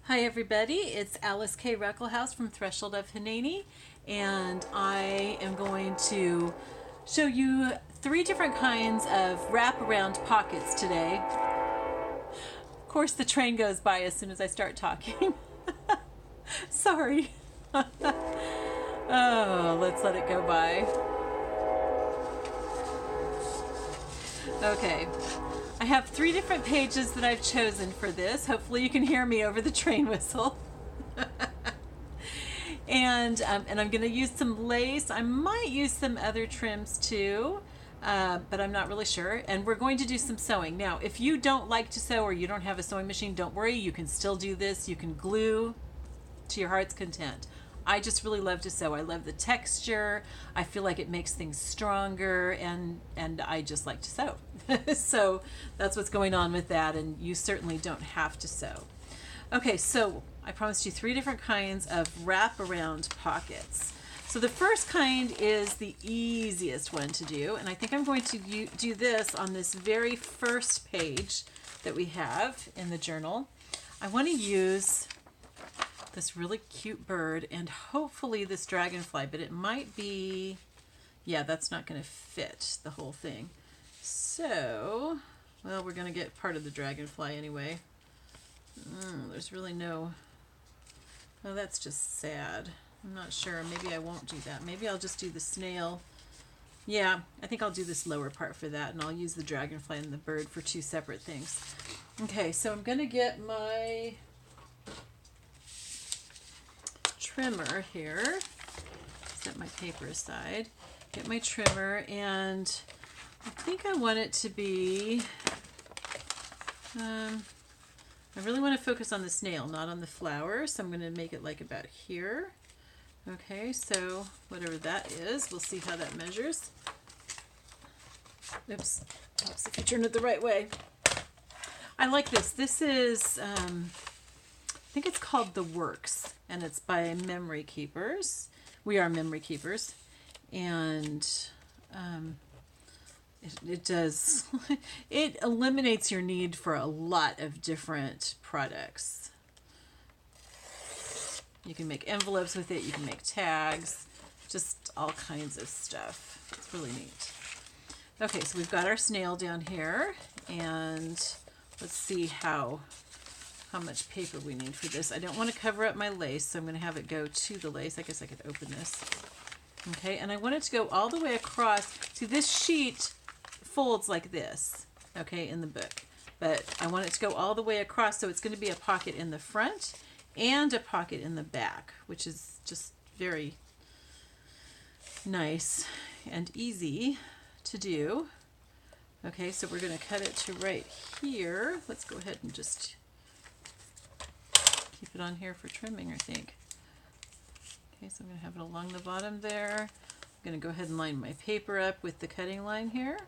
Hi everybody, it's Alyce-Kay Ruckelshaus from Threshold of Hineni, and I am going to show you 3 different kinds of wraparound pockets today. Of course the train goes by as soon as I start talking. Sorry. Oh, let's let it go by. Okay. I have 3 different pages that I've chosen for this. Hopefully you can hear me over the train whistle. And I'm going to use some lace. I might use some other trims too, but I'm not really sure. And we're going to do some sewing. Now, if you don't like to sew or you don't have a sewing machine, don't worry. You can still do this. You can glue to your heart's content. I just really love to sew. I love the texture. I feel like it makes things stronger, and I just like to sew. So that's what's going on with that, and you certainly don't have to sew. Okay, so I promised you 3 different kinds of wraparound pockets. So the first kind is the easiest one to do, and I think I'm going to do this on this very first page that we have in the journal. I want to use this really cute bird and hopefully this dragonfly, but it might be, yeah, that's not going to fit the whole thing. So, well, we're going to get part of the dragonfly anyway. There's really no, oh, that's just sad. I'm not sure. Maybe I won't do that. Maybe I'll just do the snail. Yeah, I think I'll do this lower part for that, and I'll use the dragonfly and the bird for 2 separate things. Okay, so I'm going to get my trimmer here, set my paper aside, get my trimmer, and I think I want it to be, I really want to focus on the snail, not on the flower, so I'm going to make it like about here. Okay, so whatever that is, we'll see how that measures. Oops, helps if you turn it the right way. I like this. This is, I think it's called The Works, and it's by Memory Keepers. We are Memory Keepers, and it does, it eliminates your need for a lot of different products. You can make envelopes with it, you can make tags, just all kinds of stuff. It's really neat. Okay, so we've got our snail down here, and let's see how much paper we need for this. I don't want to cover up my lace, so I'm going to have it go to the lace. I guess I could open this. Okay, and I want it to go all the way across. See, this sheet folds like this, okay, in the book. But I want it to go all the way across, so it's going to be a pocket in the front and a pocket in the back, which is just very nice and easy to do. Okay, so we're going to cut it to right here. Let's go ahead and just keep it on here for trimming, I think. Okay, so I'm going to have it along the bottom there. I'm going to go ahead and line my paper up with the cutting line here.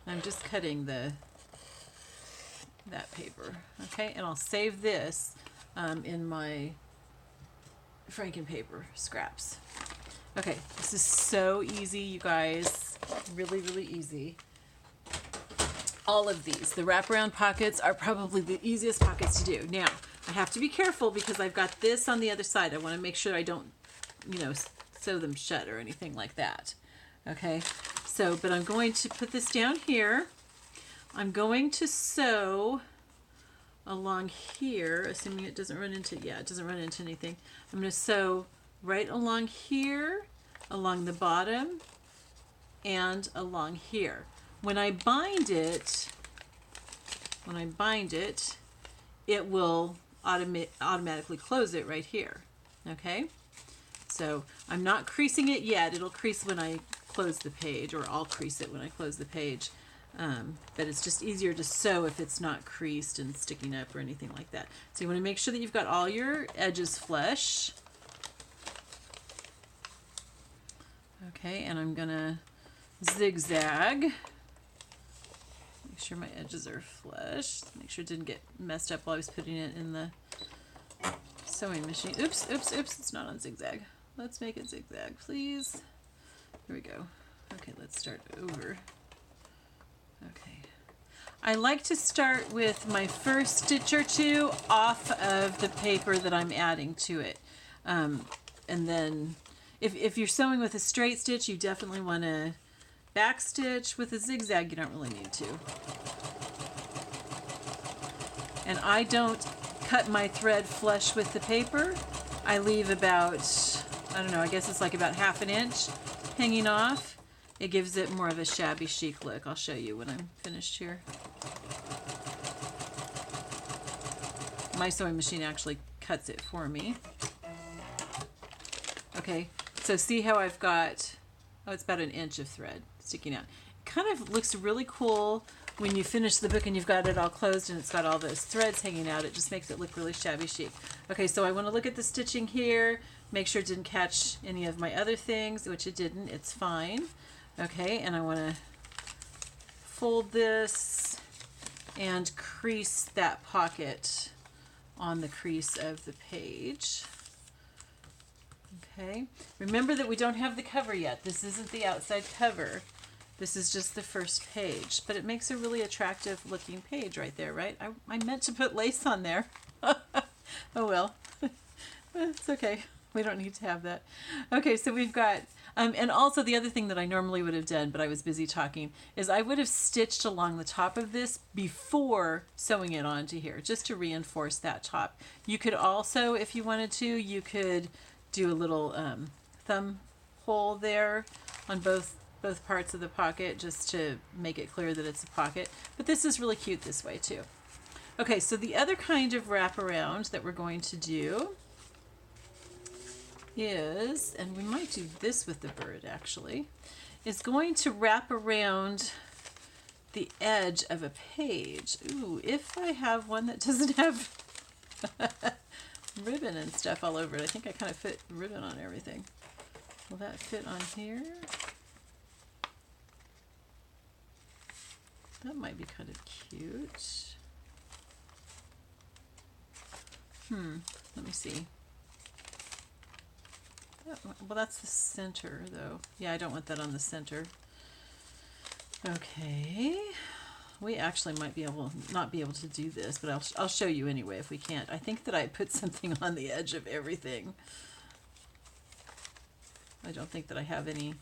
I'm just cutting that paper, okay? And I'll save this in my Franken paper scraps. Okay, this is so easy, you guys. Really, really easy. All of these, the wraparound pockets, are probably the easiest pockets to do. Now, I have to be careful because I've got this on the other side. I want to make sure I don't, sew them shut or anything like that. Okay, so, but I'm going to put this down here. I'm going to sew along here, assuming it doesn't run into, yeah, it doesn't run into anything. I'm going to sew right along here, along the bottom, and along here. When I bind it, it will automatically close it right here. Okay, so I'm not creasing it yet. It'll crease when I close the page, or I'll crease it when I close the page. But it's just easier to sew if it's not creased and sticking up or anything like that. So you want to make sure that you've got all your edges flush. Okay, and I'm gonna zigzag. Make sure my edges are flush. Make sure it didn't get messed up while I was putting it in the sewing machine. Oops, it's not on zigzag. Let's make it zigzag, please. Here we go. Okay, let's start over. Okay. I like to start with my first stitch or two off of the paper that I'm adding to it. And then if you're sewing with a straight stitch, you definitely want to back stitch. With a zigzag, you don't really need to. And I don't cut my thread flush with the paper. I leave about, I don't know, I guess it's like about 1/2 inch hanging off. It gives it more of a shabby chic look. I'll show you when I'm finished here. My sewing machine actually cuts it for me. Okay, so see how I've got, oh, it's about 1 inch of thread sticking out. It kind of looks really cool when you finish the book and you've got it all closed and it's got all those threads hanging out. It just makes it look really shabby chic. Okay, so I want to look at the stitching here, make sure it didn't catch any of my other things, which it didn't. It's fine. Okay, and I want to fold this and crease that pocket on the crease of the page. Okay, remember that we don't have the cover yet. This isn't the outside cover. This is just the first page, but it makes a really attractive looking page right there, right? I meant to put lace on there. Oh well, it's okay. We don't need to have that. Okay, so we've got, and also the other thing that I normally would have done, but I was busy talking, is I would have stitched along the top of this before sewing it onto here, just to reinforce that top. You could also, if you wanted to, you could do a little thumb hole there on both parts of the pocket, just to make it clear that it's a pocket. But this is really cute this way too. Okay, so the other kind of wraparound that we're going to do is, and we might do this with the bird actually, is going to wrap around the edge of a page. Ooh, if I have one that doesn't have ribbon and stuff all over it. I think I kind of fit ribbon on everything. Will that fit on here? That might be kind of cute. Let me see. Well, that's the center, though. Yeah, I don't want that on the center. Okay. We actually might be able, not be able to do this, but I'll show you anyway if we can't. I think that I put something on the edge of everything. I don't think that I have any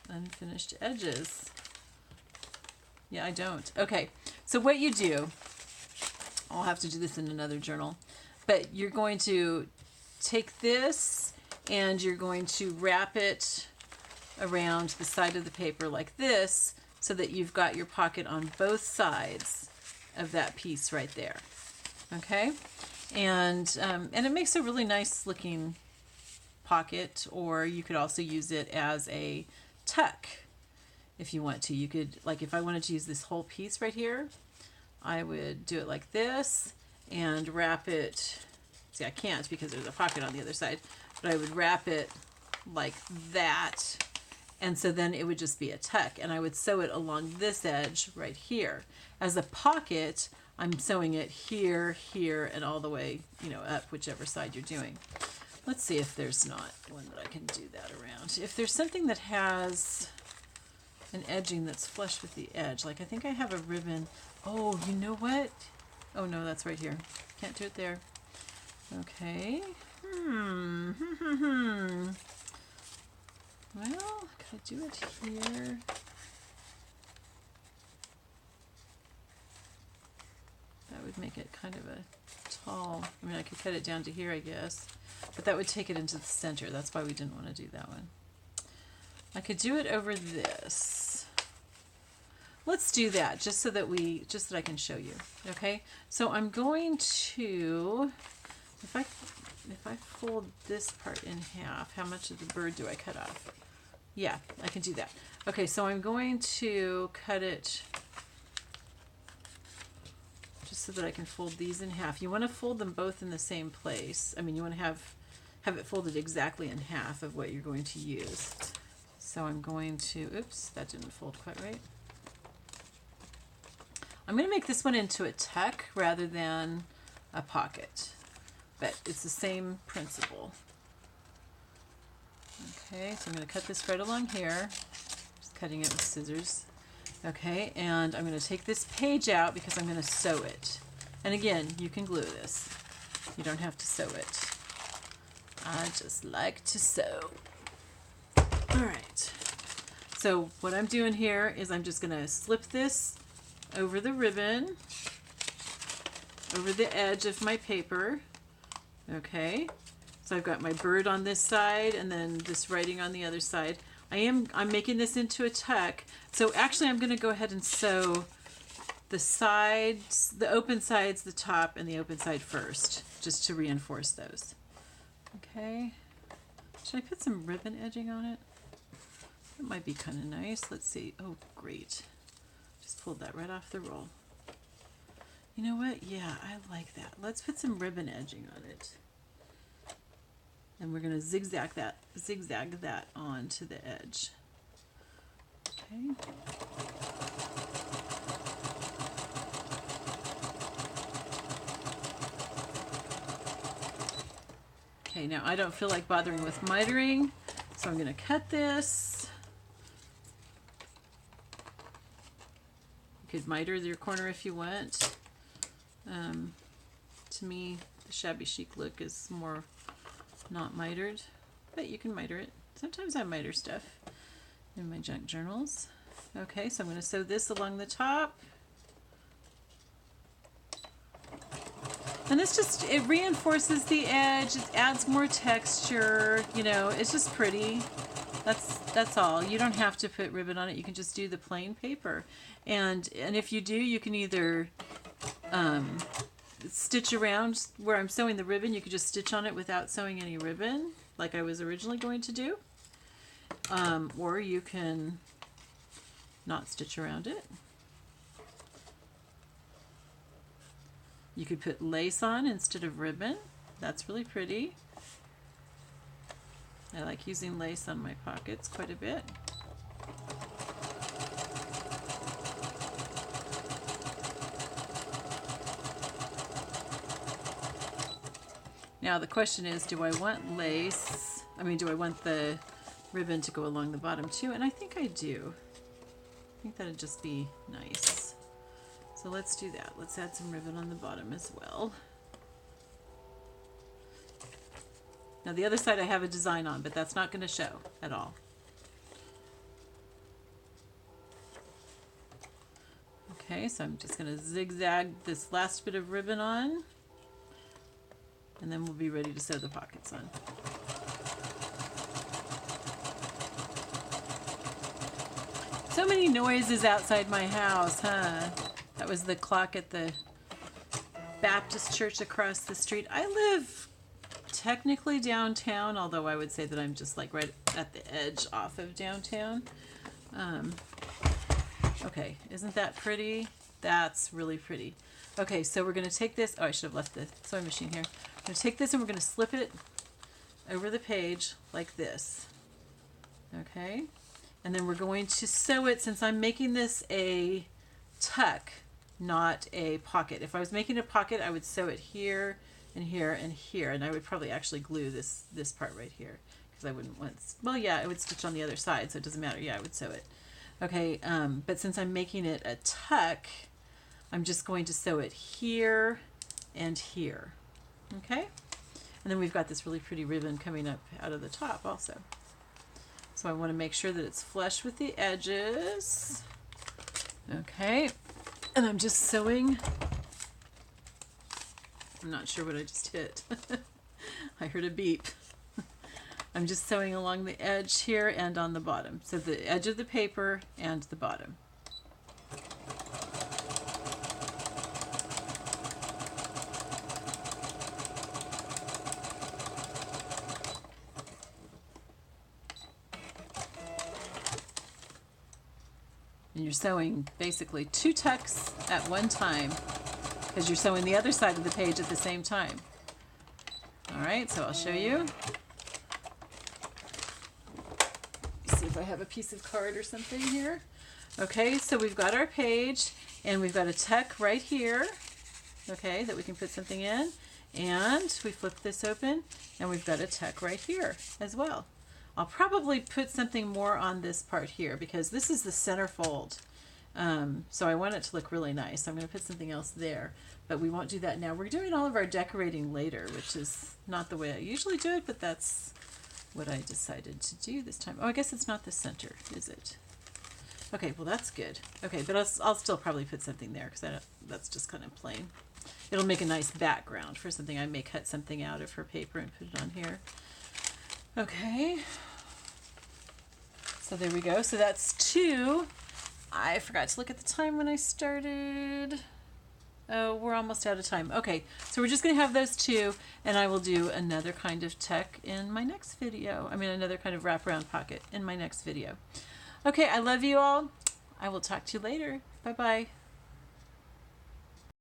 unfinished edges. Yeah, I don't. Okay, so what you do, I'll have to do this in another journal, but you're going to take this and you're going to wrap it around the side of the paper like this, so that you've got your pocket on both sides of that piece right there. Okay, and it makes a really nice looking pocket, or you could also use it as a tuck if you want to. You could, like if I wanted to use this whole piece right here, I would do it like this and wrap it. See, I can't because there's a pocket on the other side, but I would wrap it like that. And so then it would just be a tuck, and I would sew it along this edge right here. As a pocket, I'm sewing it here, here, and all the way, you know, up whichever side you're doing. Let's see if there's not one that I can do that around. If there's something that has an edging that's flush with the edge, like I think I have a ribbon. Oh, you know what? Oh no, that's right here. Can't do it there. Okay. Well, can I do it here? That would make it kind of a tall, I mean, I could cut it down to here, I guess, but that would take it into the center. That's why we didn't want to do that one. I could do it over this. Let's do that just so that I can show you. Okay, so I'm going to, if I fold this part in half, how much of the bird do I cut off? Yeah, I can do that. Okay, so I'm going to cut it just so that I can fold these in half. You want to fold them both in the same place. I mean, you want to have it folded exactly in half of what you're going to use. So I'm going to, oops, that didn't fold quite right. I'm going to make this one into a tuck rather than a pocket, but it's the same principle. Okay, so I'm going to cut this right along here, just cutting it with scissors. Okay, and I'm going to take this page out because I'm going to sew it. And again, you can glue this. You don't have to sew it. I just like to sew. All right. So what I'm doing here is I'm just going to slip this over the ribbon, over the edge of my paper. Okay. So I've got my bird on this side and then this writing on the other side. I'm making this into a tuck. So actually I'm going to go ahead and sew the sides, the open sides, the top, and the open side first, just to reinforce those. Okay. Should I put some ribbon edging on it? That might be kind of nice. Let's see. Oh, great. Just pulled that right off the roll. You know what? Yeah, I like that. Let's put some ribbon edging on it. And we're going to zigzag that onto the edge. Okay. Okay, now I don't feel like bothering with mitering, so I'm going to cut this. You could miter your corner if you want. To me, the shabby chic look is more not mitered, but you can miter it. Sometimes I miter stuff in my junk journals. Okay, so I'm going to sew this along the top. And this just, it reinforces the edge, it adds more texture, you know, it's just pretty. That's all. You don't have to put ribbon on it, you can just do the plain paper. And if you do, you can either stitch around where I'm sewing the ribbon. You could just stitch on it without sewing any ribbon, like I was originally going to do. Or you can not stitch around it. You could put lace on instead of ribbon. That's really pretty. I like using lace on my pockets quite a bit. Now the question is, do I want lace? I mean, do I want the ribbon to go along the bottom too? And I think I do. I think that'd just be nice. So let's do that. Let's add some ribbon on the bottom as well. Now the other side I have a design on, but that's not going to show at all. Okay, so I'm just going to zigzag this last bit of ribbon on, and then we'll be ready to sew the pockets on. So many noises outside my house, huh? That was the clock at the Baptist church across the street. I live technically downtown, although I would say that I'm just like right at the edge off of downtown. Okay, isn't that pretty? That's really pretty. Okay, so we're going to take this. Oh, I should have left the sewing machine here. I'm going to take this and we're going to slip it over the page like this. Okay, and then we're going to sew it, since I'm making this a tuck, not a pocket. If I was making a pocket, I would sew it here and here and here, and I would probably actually glue this part right here, because I wouldn't want, well, yeah, I would stitch on the other side, so it doesn't matter. Yeah, I would sew it. Okay, but since I'm making it a tuck, I'm just going to sew it here and here. Okay, and then we've got this really pretty ribbon coming up out of the top also. So I want to make sure that it's flush with the edges. Okay, and I'm just sewing. I'm not sure what I just hit. I heard a beep. I'm just sewing along the edge here and on the bottom. So the edge of the paper and the bottom. And you're sewing basically 2 tucks at one time, because you're sewing the other side of the page at the same time. All right, so I'll show you. See if I have a piece of card or something here. Okay, so we've got our page, and we've got a tuck right here, okay, that we can put something in. And we flip this open, and we've got a tuck right here as well. I'll probably put something more on this part here, because this is the center fold. So I want it to look really nice. I'm going to put something else there, but we won't do that now. We're doing all of our decorating later, which is not the way I usually do it, but that's what I decided to do this time. Oh, I guess it's not the center, is it? Okay, well that's good. Okay, but I'll still probably put something there because that's just kind of plain. It'll make a nice background for something. I may cut something out of her paper and put it on here. Okay. So there we go. So that's 2. I forgot to look at the time when I started. Oh, we're almost out of time. Okay, so we're just going to have those 2, and I will do another kind of tech in my next video. I mean, another kind of wraparound pocket in my next video. Okay, I love you all. I will talk to you later. Bye-bye.